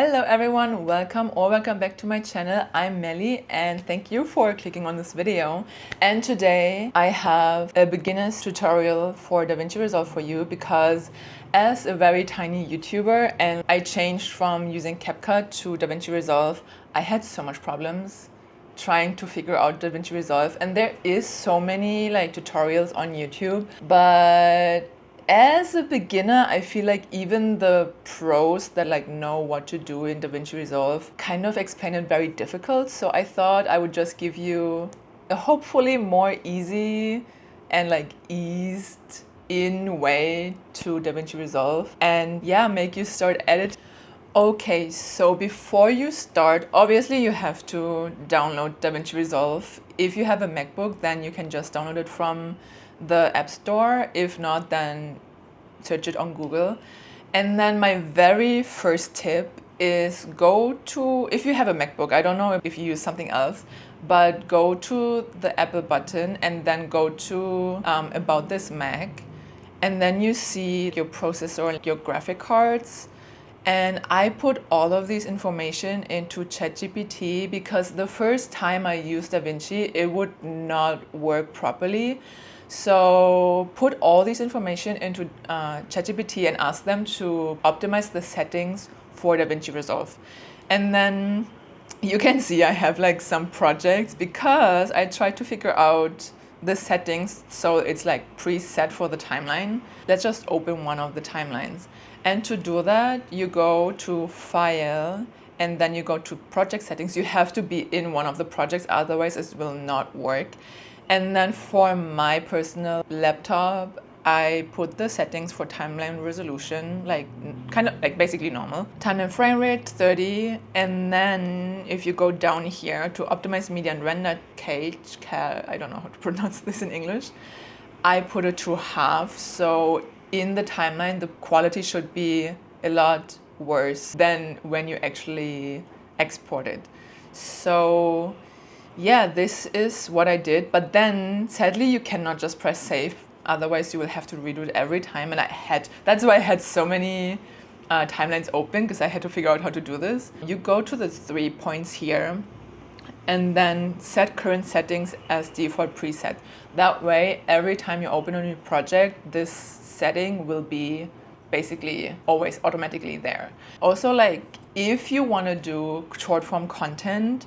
Hello everyone, welcome back to my channel. I'm Melie and thank you for clicking on this video. And today I have a beginner's tutorial for Davinci Resolve for you because as a very tiny YouTuber and I changed from using CapCut to Davinci Resolve, I had so much problems trying to figure out Davinci Resolve, and there is so many tutorials on YouTube, but as a beginner, I feel like even the pros that know what to do in Davinci Resolve kind of explain it very difficult. So I thought I would just give you a hopefully more easy and eased in way to Davinci Resolve and make you start editing. Okay, so before you start, obviously you have to download Davinci Resolve. If you have a MacBook, then you can just download it from the App Store. If not, then search it on Google. And then my very first tip is go to, if you have a MacBook, I don't know if you use something else, but go to the Apple button and then go to About This Mac. And then you see your processor, your graphic cards. And I put all of these information into ChatGPT because the first time I used Davinci, it would not work properly. So put all this information into ChatGPT and ask them to optimize the settings for Davinci Resolve. And then you can see I have some projects because I tried to figure out the settings so it's preset for the timeline. Let's just open one of the timelines. And to do that, you go to File and then you go to Project Settings. You have to be in one of the projects, otherwise it will not work. And then for my personal laptop, I put the settings for timeline resolution, basically normal. Timeline frame rate 30, and then if you go down here to optimize media and render cage, I don't know how to pronounce this in English, I put it to half. So in the timeline, the quality should be a lot worse than when you actually export it. So yeah, this is what I did, but then sadly you cannot just press save, otherwise you will have to redo it every time, and that's why I had so many timelines open, because I had to figure out how to do this. You go to the 3 points here and then set current settings as default preset. That way, every time you open a new project, this setting will be basically always automatically there. Also, if you want to do short form content,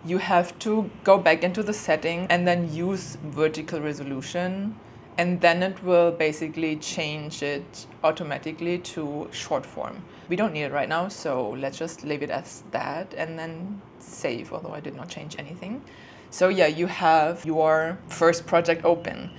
you have to go back into the setting and then use vertical resolution, and then it will basically change it automatically to short form. We don't need it right now, so let's just leave it as that and then save, although I did not change anything. So yeah, you have your first project open.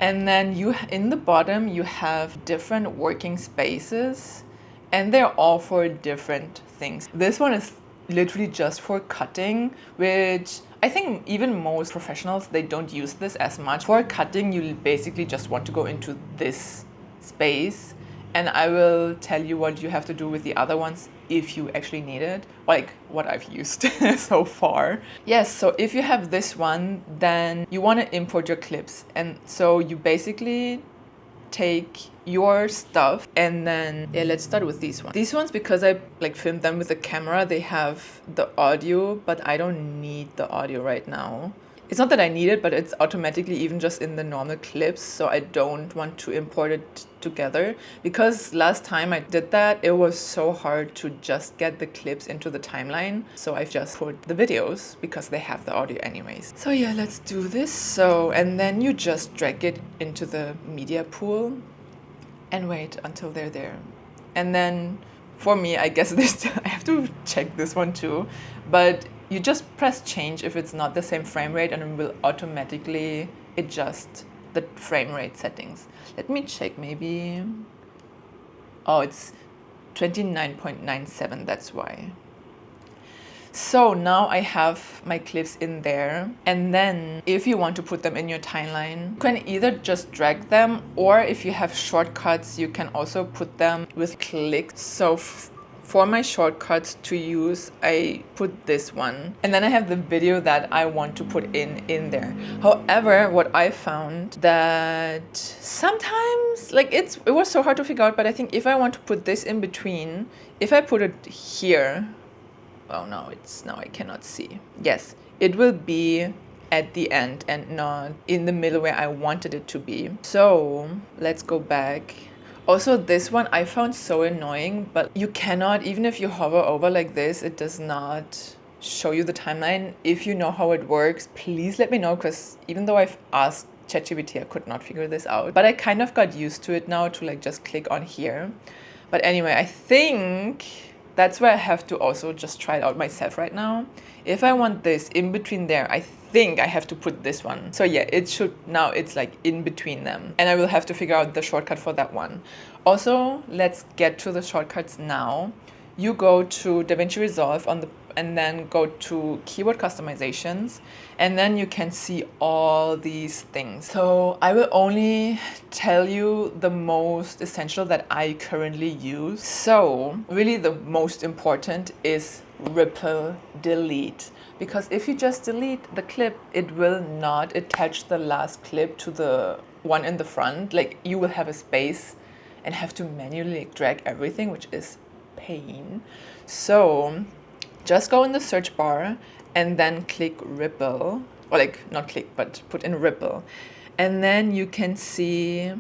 And then in the bottom, you have different working spaces, and they're all for different things. This one is literally just for cutting, which I think even most professionals, they don't use this as much. For cutting, you basically just want to go into this space, and I will tell you what you have to do with the other ones if you actually need it, like what I've used so far. Yes, so if you have this one, then you want to import your clips. And so you basically take your stuff and then let's start with these ones. These ones, because I filmed them with the camera, they have the audio, but I don't need the audio right now. It's not that I need it, but it's automatically even just in the normal clips, so I don't want to import it together, because last time I did that, it was so hard to just get the clips into the timeline. So I've just put the videos because they have the audio anyways. So yeah, let's do this. So, and then you just drag it into the media pool and wait until they're there. And then for me, I guess this, I have to check this one too, but you just press change if it's not the same frame rate, and it will automatically adjust the frame rate settings. Let me check, maybe, oh, it's 29.97, that's why. So now I have my clips in there, and then if you want to put them in your timeline, you can either just drag them, or if you have shortcuts, you can also put them with clicks. So for my shortcuts to use, I put this one. And then I have the video that I want to put in there. However, what I found that sometimes, like it was so hard to figure out, but I think if I want to put this in between, if I put it here, oh no, now I cannot see. Yes, it will be at the end and not in the middle where I wanted it to be. So let's go back. Also, this one I found so annoying, but you cannot, even if you hover over like this, it does not show you the timeline. If you know how it works, please let me know, because even though I've asked ChatGPT, I could not figure this out. But I kind of got used to it now to like just click on here. But anyway, I think that's where I have to also just try it out myself right now. If I want this in between there, I think I have to put this one. So yeah, it should, now it's like in between them. And I will have to figure out the shortcut for that one. Also, let's get to the shortcuts now. You go to Davinci Resolve and then go to keyword customizations, and then you can see all these things. So I will only tell you the most essential that I currently use. So really the most important is ripple delete, because if you just delete the clip, it will not attach the last clip to the one in the front. Like you will have a space and have to manually drag everything, which is pain. So just go in the search bar and then click ripple, or like not click, but put in ripple. And then you can see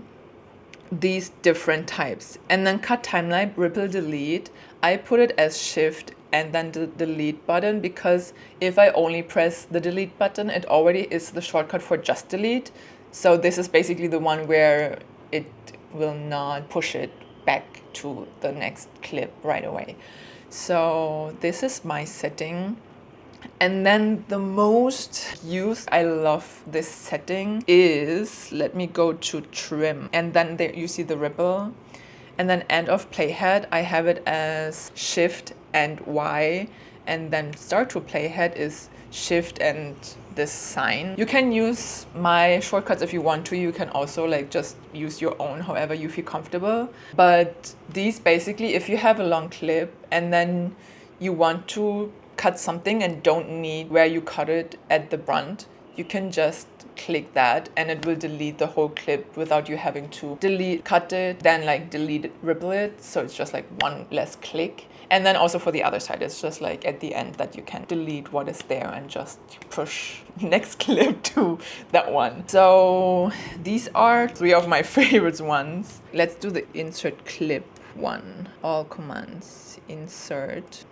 these different types. And then cut timeline, ripple delete. I put it as shift and then the delete button, because if I only press the delete button, it already is the shortcut for just delete. So this is basically the one where it will not push it back to the next clip right away. So this is my setting. And then the most used, I love this setting, is, let me go to trim. And then there you see the ripple. And then end of playhead, I have it as shift and Y. And then start to playhead is shift and this sign. You can use my shortcuts if you want to. You can also like just use your own, however you feel comfortable. But these basically, if you have a long clip and then you want to cut something and don't need where you cut it at the front, you can just click that and it will delete the whole clip without you having to cut it, then like delete it, ripple it. So it's just like one less click. And then also for the other side, it's just like at the end that you can delete what is there and just push next clip to that one. So these are 3 of my favorite ones. Let's do the insert clip one. All commands, insert.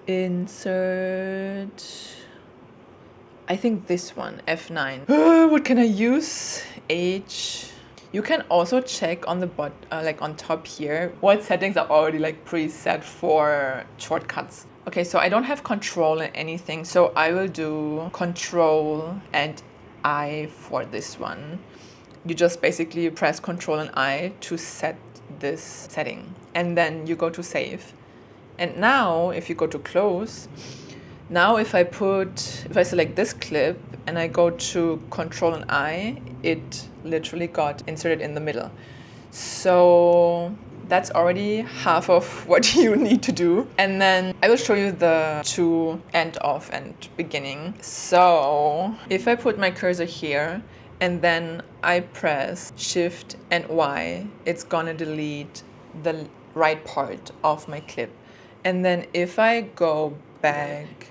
I think this one, F9. What can I use? H. You can also check on the like on top here, what settings are already like preset for shortcuts. Okay, so I don't have control and anything, so I will do control and I for this one. You just basically press control and I to set this setting, and then you go to save. And now if you go to close, now if I select this clip and I go to control and I, it literally got inserted in the middle. So that's already half of what you need to do. And then I will show you the 2 end off and beginning. So if I put my cursor here and then I press shift and Y, it's gonna delete the right part of my clip. And then if I go back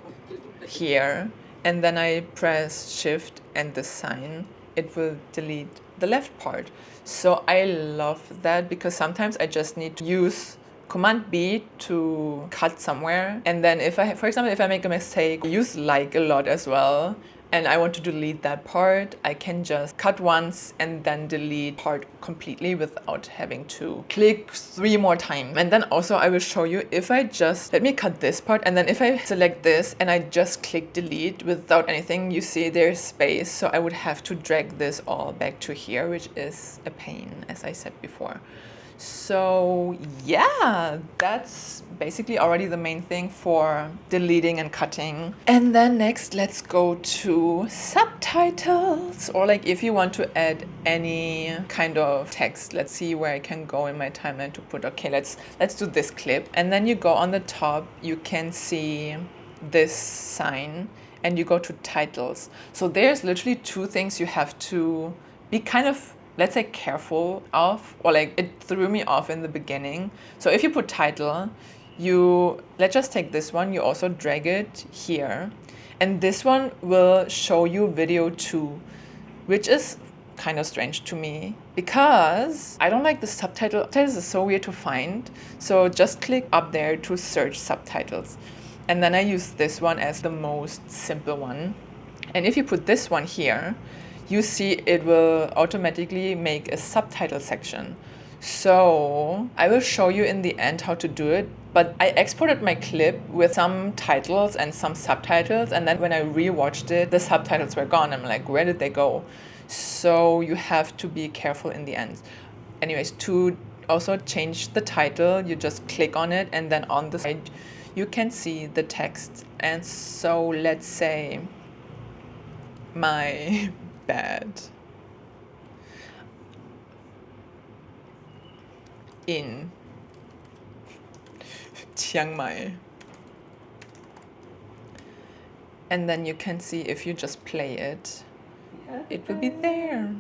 here and then I press shift and the sign, it will delete the left part. So I love that, because sometimes I just need to use Command B to cut somewhere. And then if I, for example, if I make a mistake, use like a lot as well, and I want to delete that part, I can just cut once and then delete part completely without having to click 3 more times. And then also I will show you, if I just, let me cut this part, and then if I select this and I just click delete without anything, you see there's space. So I would have to drag this all back to here, which is a pain, as I said before. So yeah, that's basically already the main thing for deleting and cutting. And then next, let's go to subtitles, or like if you want to add any kind of text. Let's see where I can go in my timeline to put, okay, let's do this clip. And then you go on the top, you can see this sign and you go to titles. So there's literally two things you have to be kind of, let's say, careful of, or like it threw me off in the beginning. So if you put title, let's just take this one, you also drag it here, and this one will show you video 2, which is kind of strange to me because I don't like the subtitle. Subtitles is so weird to find. So just click up there to search subtitles. And then I use this one as the most simple one. And if you put this one here, you see it will automatically make a subtitle section. So I will show you in the end how to do it, but I exported my clip with some titles and some subtitles, and then when I rewatched it, the subtitles were gone. I'm like, where did they go? So you have to be careful in the end. Anyways, to also change the title, you just click on it, and then on the side you can see the text. And so let's say my bad in Chiang Mai. And then you can see if you just play it, it will be there.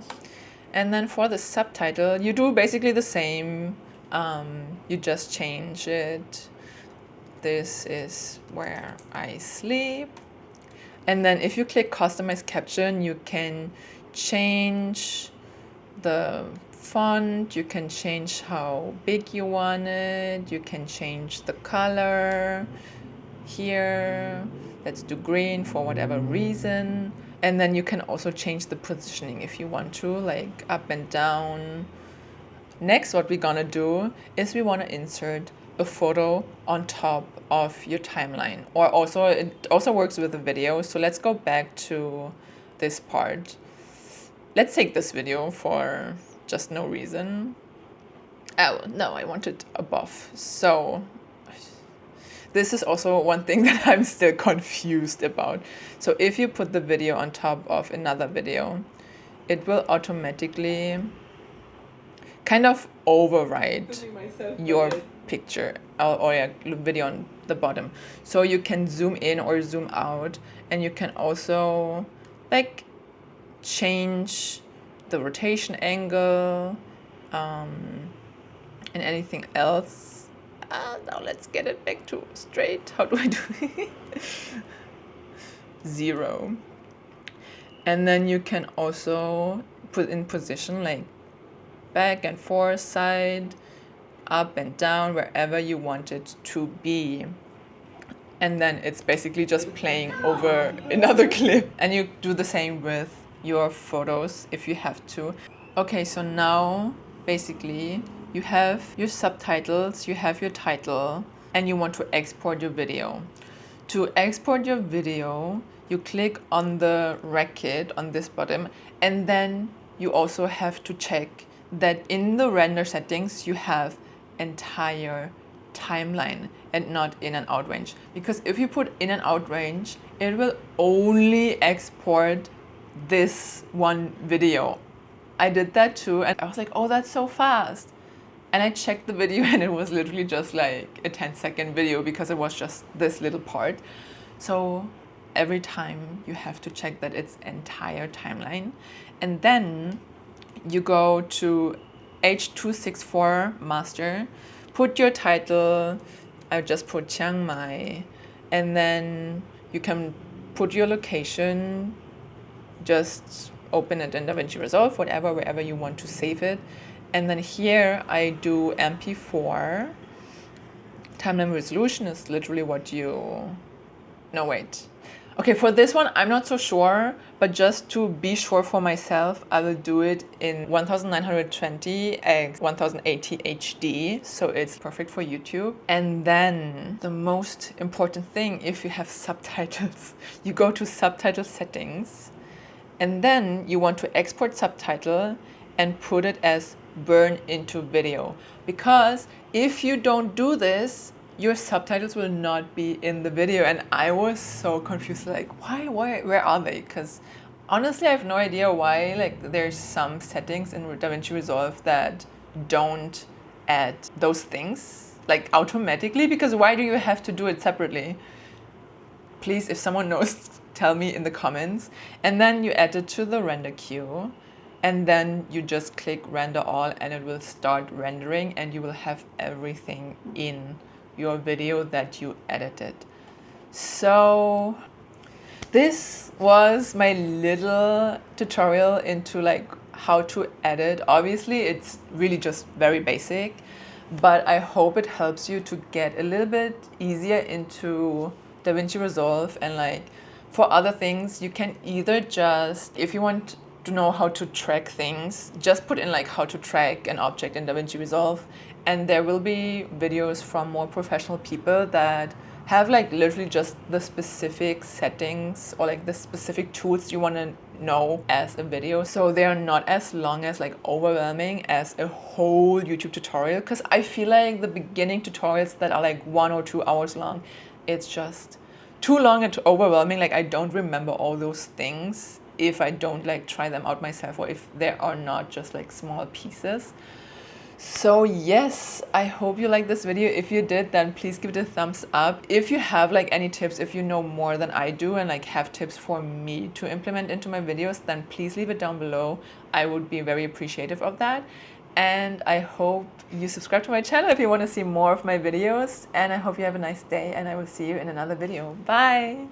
And then for the subtitle, you do basically the same. You just change it. This is where I sleep. And then if you click customize caption, you can change the font, you can change how big you want it, you can change the color. Here, let's do green for whatever reason. And then you can also change the positioning if you want to, like up and down. Next, what we're gonna do is we wanna insert a photo on top of your timeline, or also it also works with a video. So let's go back to this part. Let's take this video for just no reason. Oh no, I want it above. So this is also one thing that I'm still confused about. So if you put the video on top of another video, it will automatically kind of override your picture or your video on the bottom. So you can zoom in or zoom out, and you can also like change the rotation angle and anything else. Now let's get it back to straight. How do I do it? 0. And then you can also put in position like back and forth, side, up and down, wherever you want it to be. And then it's basically just playing over another clip. And you do the same with your photos if you have to. Okay, so now basically you have your subtitles, you have your title, and you want to export your video. To export your video, you click on the racket on this bottom, and then you also have to check that in the render settings you have entire timeline and not in and out range. Because if you put in and out range, it will only export this one video. I did that too, and I was like, oh, that's so fast. And I checked the video and it was literally just like a 10-second video because it was just this little part. So every time you have to check that it's entire timeline. And then you go to H264 master, put your title, I just put Chiang Mai, and then you can put your location, just open it in Davinci Resolve, whatever, wherever you want to save it. And then here I do MP4. Timeline resolution is literally what you... No, wait. Okay, for this one, I'm not so sure, but just to be sure for myself, I will do it in 1920 x 1080 HD, so it's perfect for YouTube. And then the most important thing, if you have subtitles, you go to subtitle settings, and then you want to export subtitle and put it as burn into video, because if you don't do this, your subtitles will not be in the video. And I was so confused, like, why, where are they? Because honestly, I have no idea why. Like, there's some settings in DaVinci Resolve that don't add those things like automatically, because why do you have to do it separately? Please, if someone knows, tell me in the comments. And then you add it to the render queue, and then you just click render all, and it will start rendering, and you will have everything in your video that you edited. So this was my little tutorial into like how to edit. Obviously, it's really just very basic, but I hope it helps you to get a little bit easier into DaVinci Resolve. And like for other things, you can either just, if you want to know how to track things, just put in like how to track an object in DaVinci Resolve, and there will be videos from more professional people that have like literally just the specific settings or like the specific tools you want to know as a video. So they are not as long as like overwhelming as a whole YouTube tutorial, because I feel like the beginning tutorials that are like 1 or 2 hours long, it's just too long and too overwhelming. Like I don't remember all those things if I don't like try them out myself, or if there are not just like small pieces. So yes, I hope you liked this video. If you did, then please give it a thumbs up. If you have like any tips, if you know more than I do and like have tips for me to implement into my videos, then please leave it down below. I would be very appreciative of that. And I hope you subscribe to my channel if you want to see more of my videos. And I hope you have a nice day, and I will see you in another video. Bye!